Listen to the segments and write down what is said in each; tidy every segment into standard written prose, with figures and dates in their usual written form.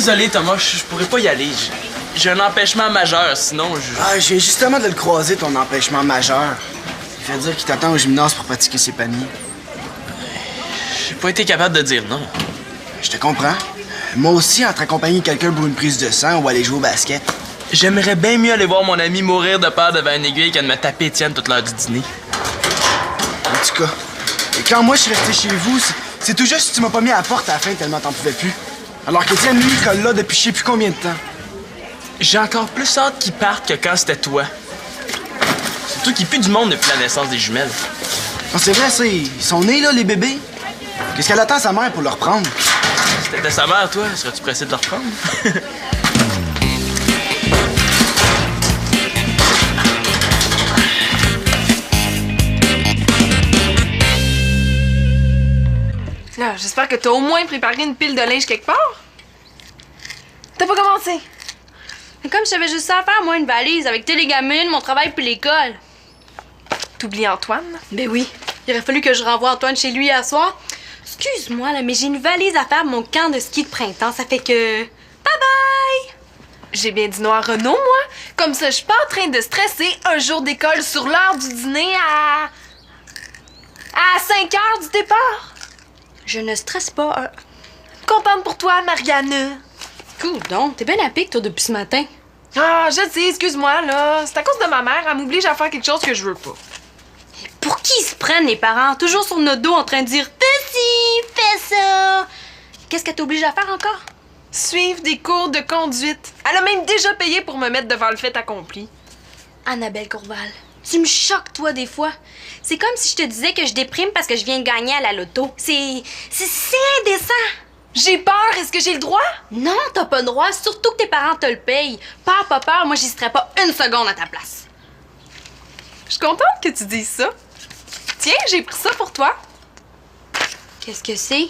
désolé, Thomas, je pourrais pas y aller. J'ai un empêchement majeur, sinon je... Ah, je viens justement de le croiser, ton empêchement majeur. Il fait dire qu'il t'attend au gymnase pour pratiquer ses paniers. J'ai pas été capable de dire non. Je te comprends. Moi aussi, entre accompagner quelqu'un pour une prise de sang ou aller jouer au basket. J'aimerais bien mieux aller voir mon ami mourir de peur devant une aiguille qu'à de me taper Étienne toute l'heure du dîner. En tout cas, et quand moi je suis resté chez vous, c'est tout juste que tu m'as pas mis à la porte à la fin tellement t'en pouvais plus. Alors qu'Étienne, lui, il colle là depuis je sais plus combien de temps. J'ai encore plus hâte qu'il parte que quand c'était toi. Surtout qu'il pue du monde depuis la naissance des jumelles. Non, c'est vrai, ça, ils sont nés, là, les bébés. Qu'est-ce qu'elle attend sa mère pour le reprendre? Si t'étais sa mère, toi, serais-tu pressé de le reprendre? Là, j'espère que t'as au moins préparé une pile de linge quelque part. T'as pas commencé? Mais comme j'avais juste ça à faire, moi, une valise avec les gamines, mon travail puis l'école. T'oublies Antoine? Ben oui. Il aurait fallu que je renvoie Antoine chez lui à soir. Excuse-moi, là, mais j'ai une valise à faire pour mon camp de ski de printemps. Ça fait que... Bye bye! J'ai bien dit non à Renaud, moi. Comme ça, je suis pas en train de stresser un jour d'école sur l'heure du dîner à 5 heures du départ. Je ne stresse pas. Contente pour toi, Marianne. Cool, donc. T'es bien à pique, toi, depuis ce matin. Ah, je sais, excuse-moi, là. C'est à cause de ma mère. Elle m'oblige à faire quelque chose que je veux pas. Pour qui ils se prennent, les parents? Toujours sur notre dos en train de dire « Fais ci, fais ça! » Qu'est-ce qu'elle t'oblige à faire encore? Suivre des cours de conduite. Elle a même déjà payé pour me mettre devant le fait accompli. Annabelle Courval, tu me choques, toi, des fois. C'est comme si je te disais que je déprime parce que je viens de gagner à la loto. C'est indécent. J'ai peur. Est-ce que j'ai le droit? Non, t'as pas le droit, surtout que tes parents te le payent. Peur, pas peur, moi, j'y serais pas une seconde à ta place. Je suis contente que tu dises ça. Tiens, j'ai pris ça pour toi. Qu'est-ce que c'est?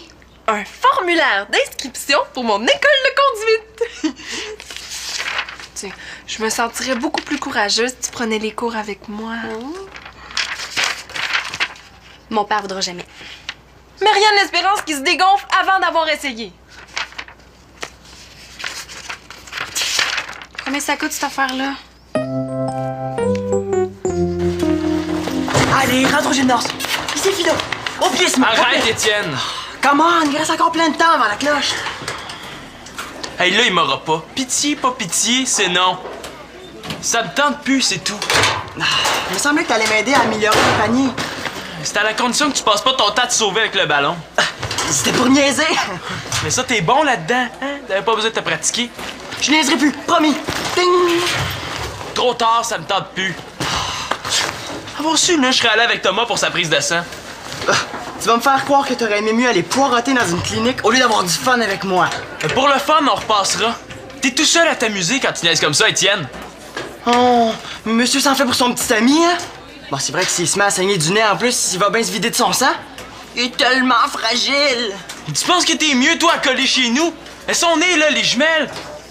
Un formulaire d'inscription pour mon école de conduite. Tiens, je me sentirais beaucoup plus courageuse si tu prenais les cours avec moi. Mon père voudra jamais. Marianne L'Espérance qui se dégonfle avant d'avoir essayé. Combien ça coûte, cette affaire-là? Allez, rentre au gymnase. Ici, Fido. Au pied, ce matin. Arrête, Étienne! Come on, il reste encore plein de temps avant la cloche. Hey, là, il m'aura pas. Pitié, pas pitié, c'est non. Ça me tente plus, c'est tout. Il me semblait que t'allais m'aider à améliorer le panier. C'est à la condition que tu passes pas ton temps à te sauver avec le ballon. C'était pour niaiser. Mais ça, t'es bon là-dedans, hein? T'avais pas besoin de te pratiquer. Je niaiserai plus, promis. Ding! Trop tard, ça me tente plus. Avoir su, là, je serais allé avec Thomas pour sa prise de sang. Tu vas me faire croire que t'aurais aimé mieux aller poireauter dans une clinique au lieu d'avoir du fun avec moi. Pour le fun, on repassera. T'es tout seul à t'amuser quand tu niaises comme ça, Étienne. Oh, monsieur s'en fait pour son petit ami, hein? Bon, c'est vrai que s'il se met à saigner du nez en plus, il va bien se vider de son sang. Il est tellement fragile. Tu penses que t'es mieux, toi, à coller chez nous? Elles sont nées, là, les jumelles.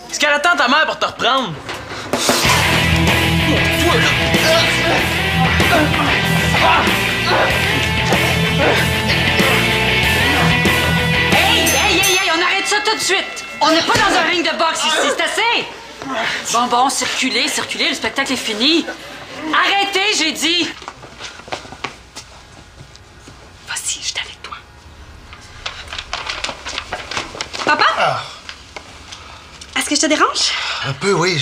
Est-ce qu'elle attend ta mère pour te reprendre? Toi, là. Hey, on arrête ça tout de suite! On n'est pas dans un ring de boxe ici, c'est assez! Bon, circulez, le spectacle est fini. Arrêtez, j'ai dit! Vas-y, je suis avec toi. Papa? Est-ce que je te dérange? Un peu, oui.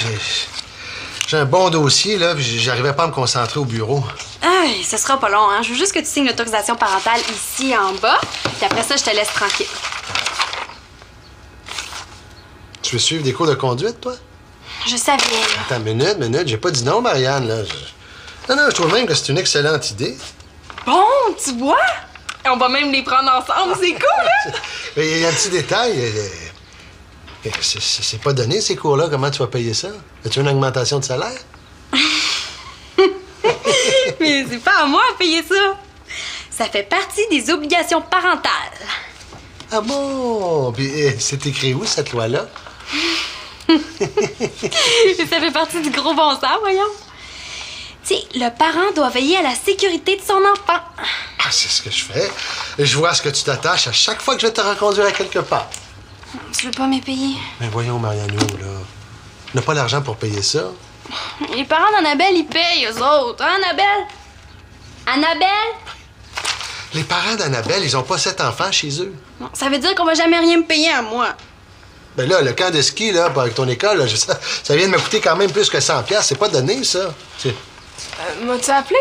J'ai un bon dossier, là, puis j'arrivais pas à me concentrer au bureau. Hey, ce sera pas long, hein. Je veux juste que tu signes l'autorisation parentale ici en bas, puis après ça, je te laisse tranquille. Tu veux suivre des cours de conduite, toi? Je savais, là. Attends, minute, j'ai pas dit non, Marianne, là. Non, je trouve même que c'est une excellente idée. Bon, tu vois? On va même les prendre ensemble, c'est cool, hein? Mais il y a un petit détail. C'est pas donné, ces cours-là. Comment tu vas payer ça? As-tu une augmentation de salaire? Mais c'est pas à moi à payer ça. Ça fait partie des obligations parentales. Ah bon? Puis c'est écrit où, cette loi-là? Ça fait partie du gros bon sens, voyons. Tu sais, le parent doit veiller à la sécurité de son enfant. Ah, c'est ce que je fais. Je vois à ce que tu t'attaches à chaque fois que je vais te reconduire à quelque part. Tu veux pas me payer? Mais voyons, Mariano, là. On n'a pas l'argent pour payer ça. Les parents d'Annabelle, ils payent, eux autres. Hein, Annabelle? Annabelle? Les parents d'Annabelle, ils ont pas 7 enfants chez eux. Non, ça veut dire qu'on va jamais rien me payer à moi. Ben là, le camp de ski, là, avec ton école, là, ça vient de me coûter quand même plus que 100$. C'est pas donné, ça. M'as-tu appelé?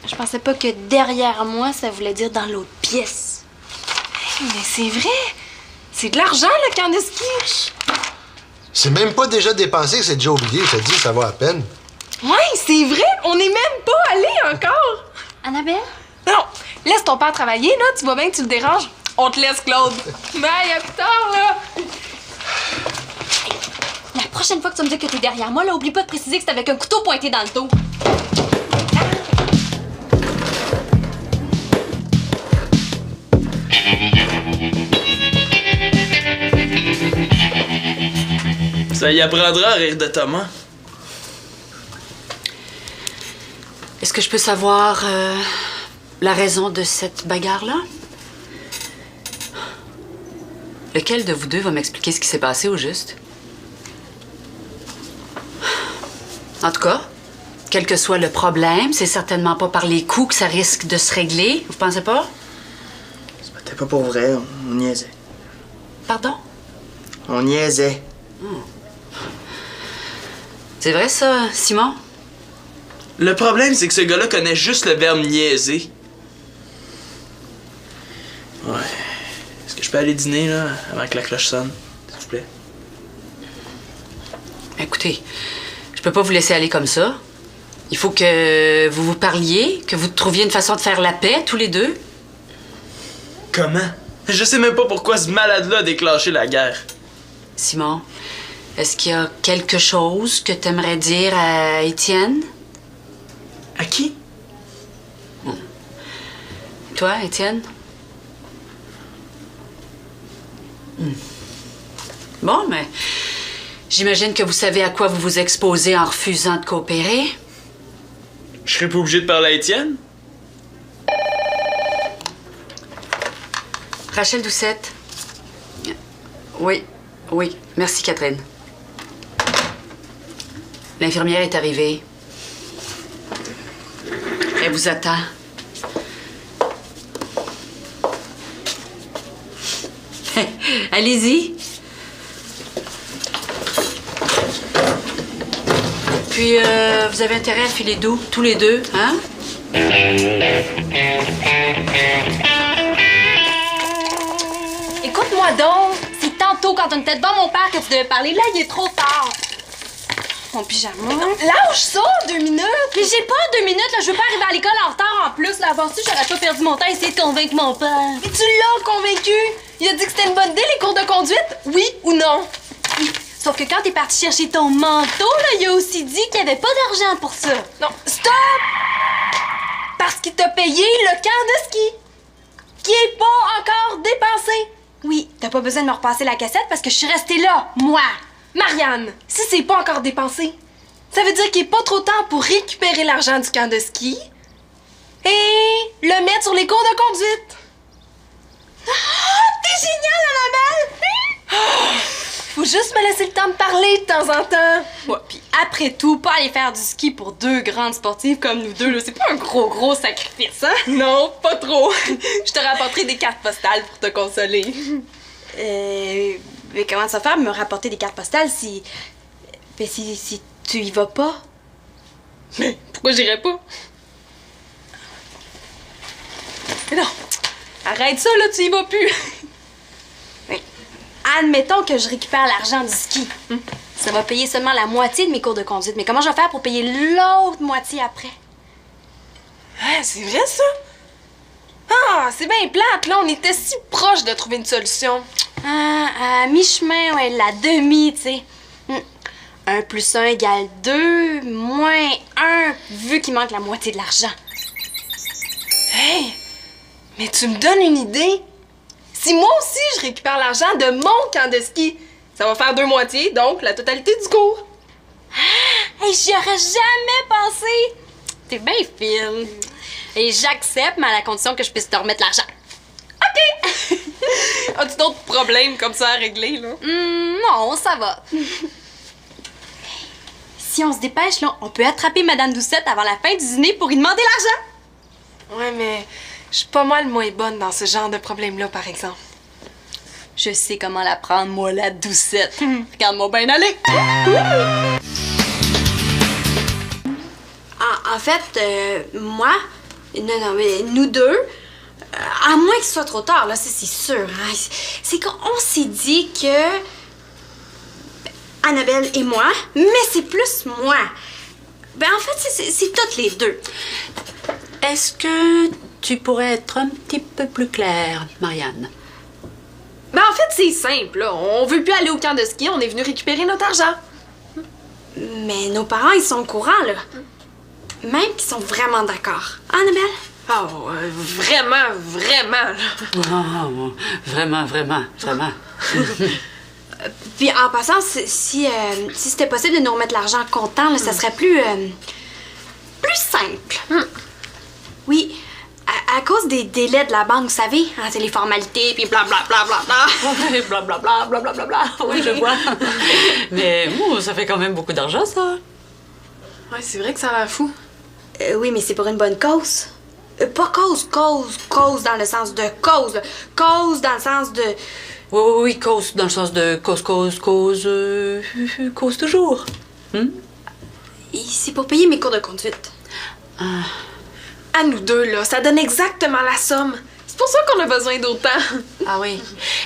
Je pensais pas que derrière moi, ça voulait dire dans l'autre pièce. Hey, mais c'est vrai! C'est de l'argent, le camp de ski! C'est même pas déjà dépensé que c'est déjà oublié. Je te dis, ça va à peine. Ouais, c'est vrai! On n'est même pas allé encore! Annabelle? Non! Laisse ton père travailler, là. Tu vois bien que tu le déranges. On te laisse, Claude. Bye, à plus tard, là! La prochaine fois que tu vas me dire que t'es derrière moi, là, oublie pas de préciser que c'est avec un couteau pointé dans le dos. Ça y apprendra à rire de Thomas. Est-ce que je peux savoir la raison de cette bagarre-là? Lequel de vous deux va m'expliquer ce qui s'est passé au juste? En tout cas, quel que soit le problème, c'est certainement pas par les coups que ça risque de se régler. Vous pensez pas? C'était pas pour vrai, on niaisait. Pardon? On niaisait. C'est vrai ça, Simon? Le problème, c'est que ce gars-là connaît juste le verbe niaiser. Ouais. Est-ce que je peux aller dîner, là, avant que la cloche sonne, s'il vous plaît? Écoutez, je peux pas vous laisser aller comme ça. Il faut que vous vous parliez, que vous trouviez une façon de faire la paix, tous les deux. Comment? Je sais même pas pourquoi ce malade-là a déclenché la guerre. Simon, est-ce qu'il y a quelque chose que tu aimerais dire à Étienne? À qui? Toi, Étienne? Bon, mais j'imagine que vous savez à quoi vous vous exposez en refusant de coopérer. Je serais pas obligé de parler à Étienne? Rachel Doucette. Oui, oui. Merci, Catherine. L'infirmière est arrivée. Elle vous attend. Allez-y. Puis, vous avez intérêt à filer doux, tous les deux, hein? Écoute-moi donc! C'est tantôt quand on était devant mon père que tu devais parler. Là, il est trop tard. Mon pyjama. Lâche ça, 2 minutes! Mais j'ai pas 2 minutes, là. Je veux pas arriver à l'école en retard en plus. Là, avant ça, j'aurais pas perdu mon temps à essayer de convaincre mon père. Mais tu l'as convaincu! Il a dit que c'était une bonne idée, les cours de conduite? Oui ou non? Sauf que quand t'es parti chercher ton manteau, là, il a aussi dit qu'il y avait pas d'argent pour ça. Non, stop! Parce qu'il t'a payé le camp de ski, qui est pas encore dépensé. Oui, t'as pas besoin de me repasser la cassette parce que je suis restée là, moi. Marianne, si c'est pas encore dépensé, ça veut dire qu'il est pas trop tard pour récupérer l'argent du camp de ski et le mettre sur les cours de conduite. Ah, t'es géniale, Annabelle! Faut juste me laisser le temps de parler de temps en temps. Ouais, pis après tout, pas aller faire du ski pour 2 grandes sportives comme nous deux, là, c'est pas un gros sacrifice, hein? Non, pas trop. Je te rapporterai des cartes postales pour te consoler. Mais comment ça faire me rapporter des cartes postales si... Ben, si tu y vas pas? Mais pourquoi j'irais pas? Mais non, arrête ça, là, tu y vas plus. Admettons que je récupère l'argent du ski. Ça va payer seulement la moitié de mes cours de conduite. Mais comment je vais faire pour payer l'autre moitié après? Ah, c'est vrai, ça? Ah, c'est bien plate, là. On était si proches de trouver une solution. À mi-chemin, ouais, la demi, tu sais. 1 + 1 = 2, moins 1, vu qu'il manque la moitié de l'argent. Hey! Mais tu me donnes une idée? Si moi aussi je récupère l'argent de mon camp de ski, ça va faire 2 moitiés, donc la totalité du cours. Hey, j'y aurais jamais pensé! T'es bien fine. Et j'accepte, mais à la condition que je puisse te remettre l'argent. OK! As-tu d'autres problèmes comme ça à régler, là? Non, ça va. Si on se dépêche, là, on peut attraper Madame Doucette avant la fin du dîner pour lui demander l'argent. Ouais, mais je suis pas mal moins bonne dans ce genre de problème-là, par exemple. Je sais comment la prendre, moi, la Doucette. Regarde-moi bien aller. En fait, moi, non, mais nous deux, à moins que ce soit trop tard, là, ça c'est sûr, hein, c'est qu'on s'est dit que Annabelle et moi, mais c'est plus moi. Ben en fait, c'est toutes les deux. Est-ce que tu pourrais être un petit peu plus claire, Marianne? Ben en fait, c'est simple, là. On veut plus aller au camp de ski, on est venu récupérer notre argent. Mais nos parents, ils sont au courant, là. Même qu'ils sont vraiment d'accord. Hein, Annabelle? Oh, vraiment, vraiment, là. Oh, vraiment, vraiment, vraiment. Puis en passant, si c'était possible de nous remettre l'argent comptant, là, ça serait plus simple. Oui, à cause des délais de la banque, vous savez, hein, c'est les formalités, puis blablabla. Blablabla, blablabla. Oui, je vois. Mais ça fait quand même beaucoup d'argent, ça. Ouais, c'est vrai que ça a l'air fou. Oui, mais c'est pour une bonne cause. Pas cause dans le sens de cause, là. Cause dans le sens de... Oui, cause dans le sens de cause toujours. C'est pour payer mes cours de conduite. À nous deux, là, ça donne exactement la somme. C'est pour ça qu'on a besoin d'autant. Ah oui.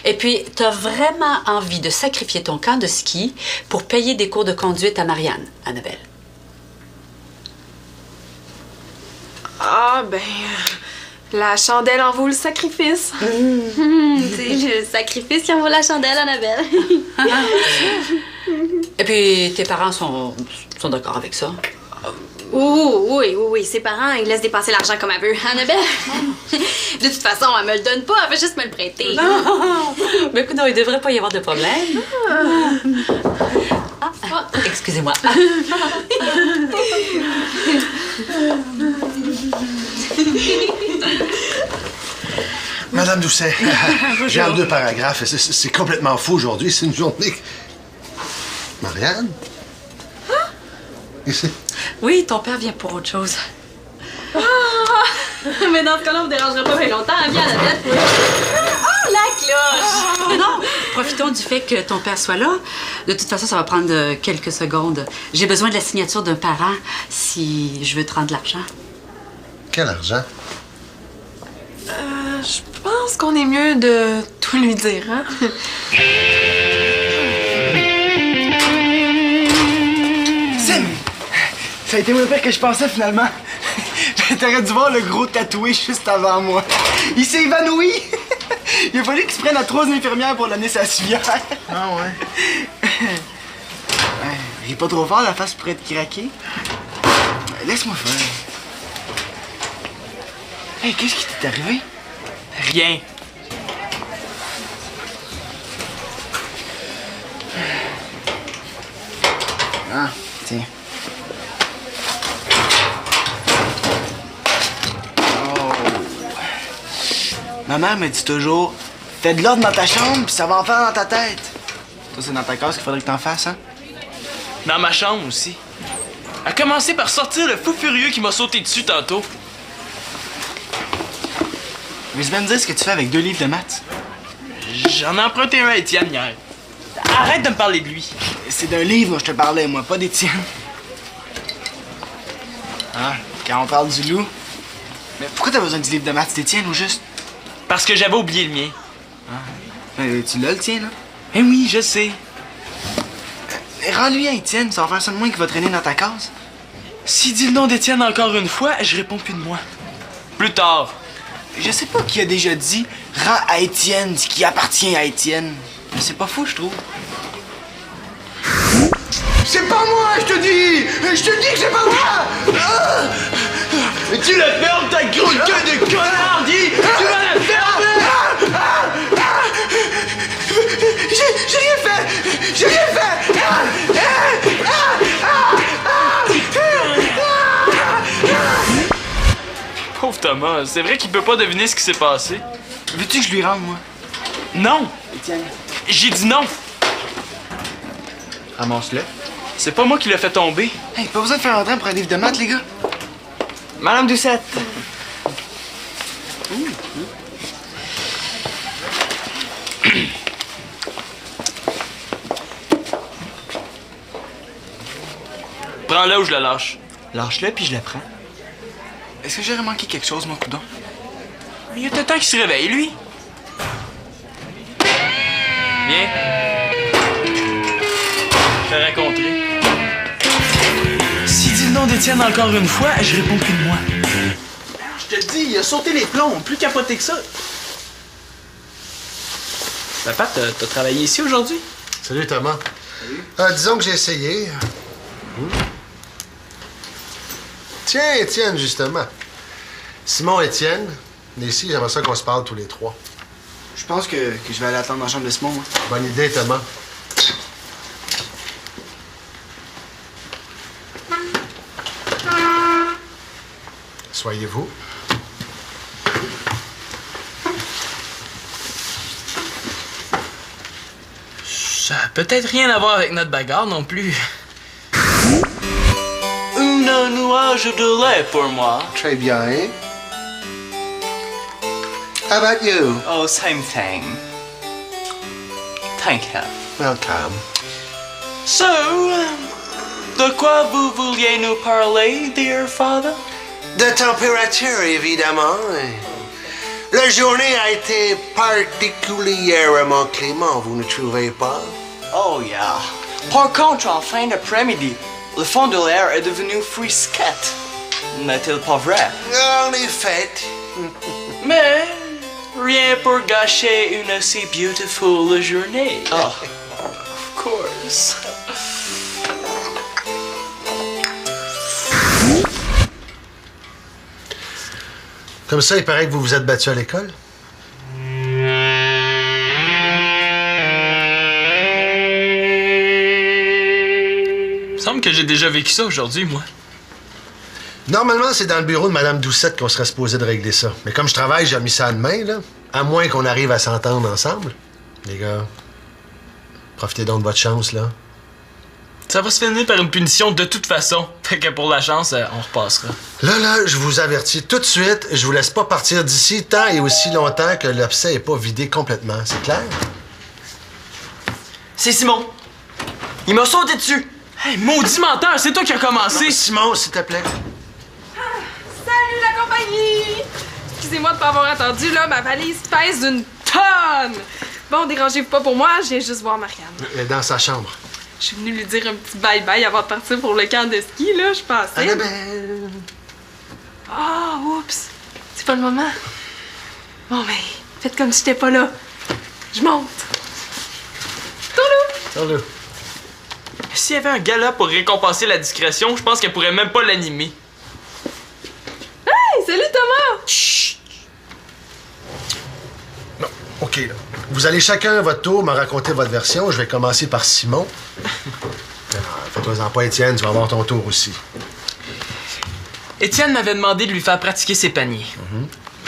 Et puis, t'as vraiment envie de sacrifier ton camp de ski pour payer des cours de conduite à Marianne, Annabelle. Ah, ben... la chandelle en vaut le sacrifice. C'est le sacrifice qui en vaut la chandelle, Annabelle. Et puis, tes parents sont d'accord avec ça? Oui, ses parents, ils laissent dépenser l'argent comme elle veut. Annabelle, de toute façon, elle me le donne pas, elle veut juste me le prêter. Non! Mais écoute, il devrait pas y avoir de problème. Excusez-moi. Madame Doucet, j'ai en 2 paragraphes. C'est complètement fou aujourd'hui. C'est une journée... Marianne? Ici. Oui, ton père vient pour autre chose. Mais dans ce cas-là, on vous dérangera pas bien longtemps. Viens, Annabelle. Oh, la cloche! Non, profitons du fait que ton père soit là. De toute façon, ça va prendre quelques secondes. J'ai besoin de la signature d'un parent si je veux te rendre l'argent. Quel argent? Je pense qu'on est mieux de tout lui dire, hein? Sim! Ça a été moins pire que je pensais, finalement. T'aurais dû voir le gros tatoué juste avant moi. Il s'est évanoui! Il a fallu qu'il se prenne à 3 infirmières pour l'amener sa civière. Ah ouais? Ris pas trop fort, la face pourrait être craquée. Laisse-moi faire. Hey, qu'est-ce qui t'est arrivé? Rien. Ah, tiens. Oh. Ma mère me dit toujours, fais de l'ordre dans ta chambre, puis ça va en faire dans ta tête. Toi, c'est dans ta case qu'il faudrait que t'en fasses, hein? Dans ma chambre aussi. A commencer par sortir le fou furieux qui m'a sauté dessus tantôt. Veux-tu bien me dire ce que tu fais avec 2 livres de maths? J'en ai emprunté un à Étienne hier. Arrête de me parler de lui. C'est d'un livre dont je te parlais, moi, pas d'Étienne. Ah, quand on parle du loup. Mais pourquoi t'as besoin du livre de maths d'Étienne ou juste? Parce que j'avais oublié le mien. Tu l'as le tien, là? Eh oui, je sais. Rends-lui à Étienne, ça va faire ça de moins qu'il va traîner dans ta case. S'il dit le nom d'Étienne encore une fois, je réponds plus de moi. Plus tard. Je sais pas qui a déjà dit « Rends à Étienne ce qui appartient à Étienne ». Mais c'est pas fou, je trouve. C'est pas moi, je te dis! Je te dis que c'est pas moi! Mais tu la fermes, ta grosse gueule de connard, dis! Tu vas la fermer! J'ai rien fait! J'ai rien fait! Pauvre Thomas, c'est vrai qu'il peut pas deviner ce qui s'est passé. Veux-tu que je lui rende, moi? Non! Étienne. J'ai dit non! Ramasse-le. C'est pas moi qui l'ai fait tomber. Hey, pas besoin de faire un train pour un livre de maths, les gars. Madame Doucette. Prends-le ou je le lâche. Lâche-le, puis je le prends. Est-ce que j'aurais manqué quelque chose, mon coudon? Il y a temps qu'il se réveille, lui. Viens. Je te raconterai. S'il dit le nom d'Étienne encore une fois, je réponds plus de moi. Je te le dis, il a sauté les plombs, plus capoté que ça. Papa, t'as travaillé ici aujourd'hui? Salut, Thomas. Disons que j'ai essayé. Tiens, Étienne, justement. Simon, Étienne, ici, j'aimerais ça qu'on se parle tous les trois. Je pense que je vais aller attendre dans la chambre de Simon, moi. Bonne idée, Thomas. Soyez-vous. Ça a peut-être rien à voir avec notre bagarre non plus. Une nuage de lait pour moi. Très bien. How about you? Oh, same thing. Thank you. Welcome. So, de quoi vous vouliez nous parler, dear father? De température, évidemment. La journée a été particulièrement clémente, vous ne trouvez pas? Oh, yeah. Par contre, en fin d'après-midi, le fond de l'air est devenu frisquette. N'est-il pas vrai? En effet. Mais rien pour gâcher une si beautiful journée. Oh. Of course. Comme ça, il paraît que vous vous êtes battu à l'école? Il me semble que j'ai déjà vécu ça aujourd'hui, moi. Normalement, c'est dans le bureau de Mme Doucette qu'on serait supposé de régler ça. Mais comme je travaille, j'ai mis ça à demain, là. À moins qu'on arrive à s'entendre ensemble. Les gars, profitez donc de votre chance, là. Ça va se finir par une punition de toute façon. Fait que pour la chance, on repassera. Là, je vous avertis tout de suite, je vous laisse pas partir d'ici tant et aussi longtemps que l'abcès n'est pas vidé complètement. C'est clair? C'est Simon. Il m'a sauté dessus. Hey, maudit menteur, c'est toi qui as commencé. Simon, s'il te plaît. Salut la compagnie! Excusez-moi de pas avoir attendu, là, ma valise pèse une tonne! Bon, dérangez-vous pas pour moi, je viens juste voir Marianne. Elle est dans sa chambre. Je suis venue lui dire un petit bye-bye avant de partir pour le camp de ski, là, je pensais. Annabelle! Ah, oups! C'est pas le moment. Bon, ben, faites comme si j'étais pas là. Je monte. Tourlou! Salut. S'il y avait un gala pour récompenser la discrétion, je pense qu'elle pourrait même pas l'animer. Hey, salut Thomas! Chut! Non, OK, là. Vous allez chacun à votre tour me raconter votre version. Je vais commencer par Simon. Fais-toi-en pas, Étienne, tu vas avoir ton tour aussi. Étienne m'avait demandé de lui faire pratiquer ses paniers.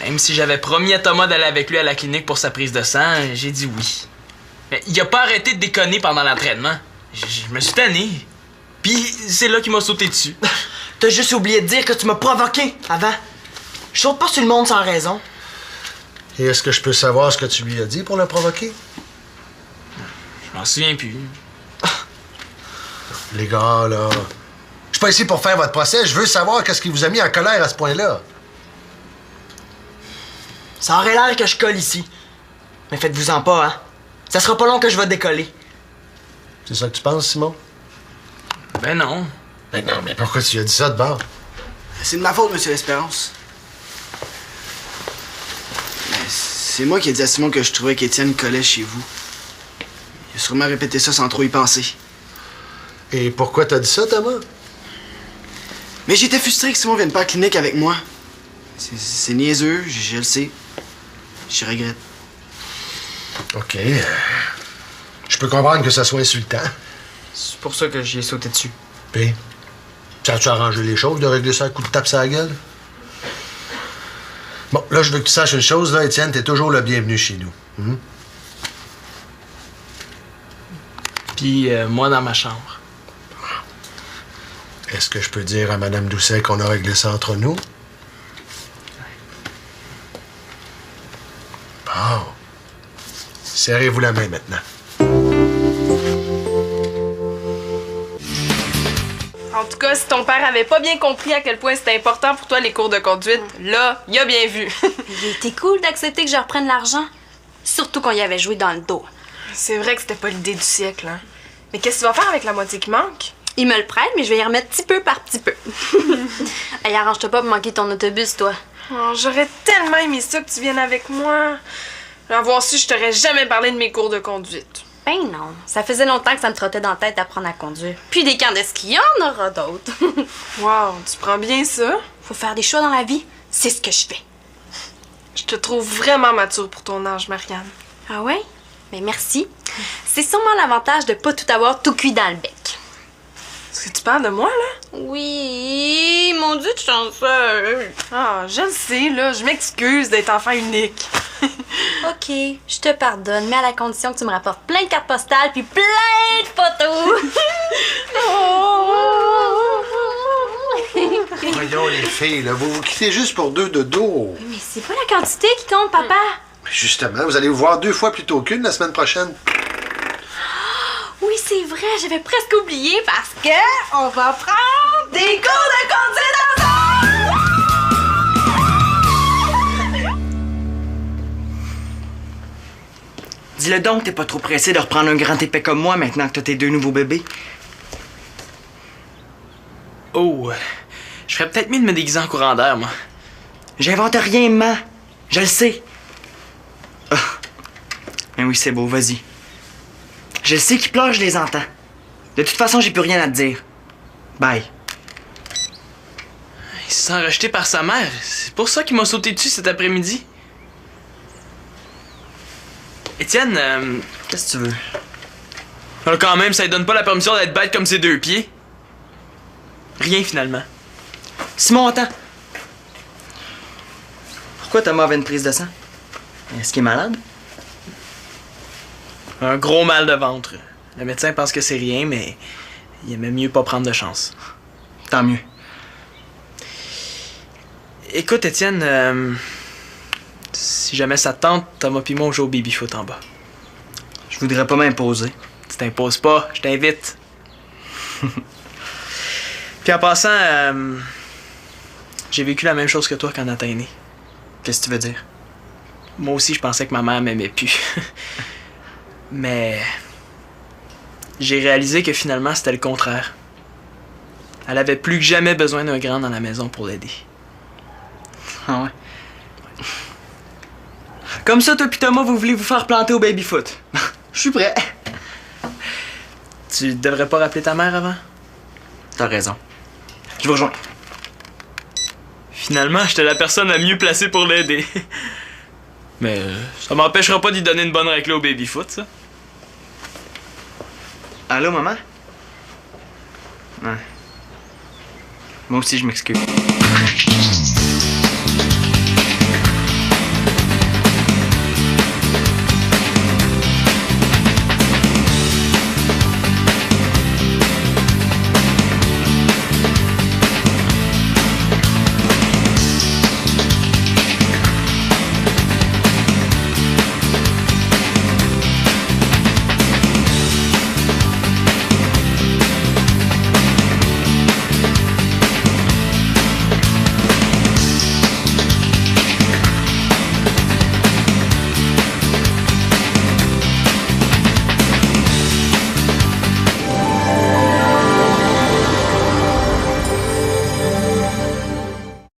Même si j'avais promis à Thomas d'aller avec lui à la clinique pour sa prise de sang, j'ai dit oui. Mais il a pas arrêté de déconner pendant l'entraînement. Je me suis tanné. Puis c'est là qu'il m'a sauté dessus. T'as juste oublié de dire que tu m'as provoqué avant. Je saute pas sur le monde sans raison. Et est-ce que je peux savoir ce que tu lui as dit pour le provoquer? Je m'en souviens plus. Les gars, là... Je suis pas ici pour faire votre procès. Je veux savoir qu'est-ce qui vous a mis en colère à ce point-là. Ça aurait l'air que je colle ici. Mais faites-vous-en pas, hein. Ça sera pas long que je vais décoller. C'est ça que tu penses, Simon? Ben non. Ben non, mais pourquoi tu as dit ça de bord? C'est de ma faute, Monsieur Espérance. C'est moi qui ai dit à Simon que je trouvais qu'Étienne collait chez vous. Il a sûrement répété ça sans trop y penser. Et pourquoi t'as dit ça, Thomas? Mais j'étais frustré que Simon vienne pas à la clinique avec moi. C'est niaiseux, je le sais. Je regrette. OK. Je peux comprendre que ça soit insultant. C'est pour ça que j'y ai sauté dessus. Puis, ça a-tu arrangé les choses de régler ça à coup de tape sur la gueule? Bon, là, je veux que tu saches une chose, là, Étienne, t'es toujours le bienvenu chez nous. Puis moi dans ma chambre. Est-ce que je peux dire à Madame Doucet qu'on a réglé ça entre nous? Bon. Serrez-vous la main maintenant. En tout cas, si ton père avait pas bien compris à quel point c'était important pour toi les cours de conduite, là, il a bien vu. Il était cool d'accepter que je reprenne l'argent. Surtout qu'on y avait joué dans le dos. C'est vrai que c'était pas l'idée du siècle, hein. Mais qu'est-ce que tu vas faire avec la moitié qui manque? Il me le prête, mais je vais y remettre petit peu par petit peu. Hey, arrange-toi pas pour manquer ton autobus, toi. Oh, j'aurais tellement aimé ça que tu viennes avec moi. Avoir su, je t'aurais jamais parlé de mes cours de conduite. Ben non, ça faisait longtemps que ça me trottait dans la tête d'apprendre à conduire. Puis des camps de ski, il y en aura d'autres. Wow, tu prends bien ça? Faut faire des choix dans la vie, c'est ce que je fais. Je te trouve vraiment mature pour ton âge, Marianne. Ah ouais? Ben merci. C'est sûrement l'avantage de pas tout avoir tout cuit dans le bec. Est-ce que tu parles de moi, là? Oui, mon Dieu, de chanceux. Ah, je le sais, là. Je m'excuse d'être enfant unique. OK, je te pardonne, mais à la condition que tu me rapportes plein de cartes postales puis plein de photos. Voyons, les filles, là, vous vous quittez juste pour 2 de dos. Mais c'est pas la quantité qui compte, papa. Mais justement, vous allez vous voir 2 fois plutôt qu'une la semaine prochaine. Oui, c'est vrai, j'avais presque oublié parce que on va prendre des cours de conduite ensemble! Dis-le donc, t'es pas trop pressé de reprendre un grand épais comme moi maintenant que t'as tes 2 nouveaux bébés. Oh, je ferais peut-être mieux de me déguiser en courant d'air, moi. J'invente rien, maman. Je le sais. Ah. Mais oui, c'est beau, vas-y. Je le sais qu'ils pleurent, je les entends. De toute façon, j'ai plus rien à te dire. Bye. Il se sent rejeté par sa mère. C'est pour ça qu'il m'a sauté dessus cet après-midi. Étienne, Qu'est-ce que tu veux? quand même, ça lui donne pas la permission d'être bête comme ses 2 pieds. Rien, finalement. Simon, attends. Pourquoi Thomas avait une prise de sang? Est-ce qu'il est malade? Un gros mal de ventre. Le médecin pense que c'est rien, mais il aimait mieux pas prendre de chance. Tant mieux. Écoute, Étienne, si jamais ça te tente, Thomas pis moi on joue au baby-foot en bas. Je voudrais pas m'imposer. Tu t'imposes pas, je t'invite. Puis en passant, j'ai vécu la même chose que toi quand t'es né. Qu'est-ce que tu veux dire? Moi aussi, je pensais que ma mère m'aimait plus. Mais j'ai réalisé que finalement, c'était le contraire. Elle avait plus que jamais besoin d'un grand dans la maison pour l'aider. Ah ouais? Comme ça, toi pis Thomas, vous voulez vous faire planter au baby-foot. Je suis prêt. Tu devrais pas rappeler ta mère avant? T'as raison. Je vous rejoins. Finalement, j'étais la personne la mieux placée pour l'aider. Mais ça m'empêchera pas d'y donner une bonne raclée au baby-foot, ça. Allô, maman? Ouais. Moi aussi, je m'excuse.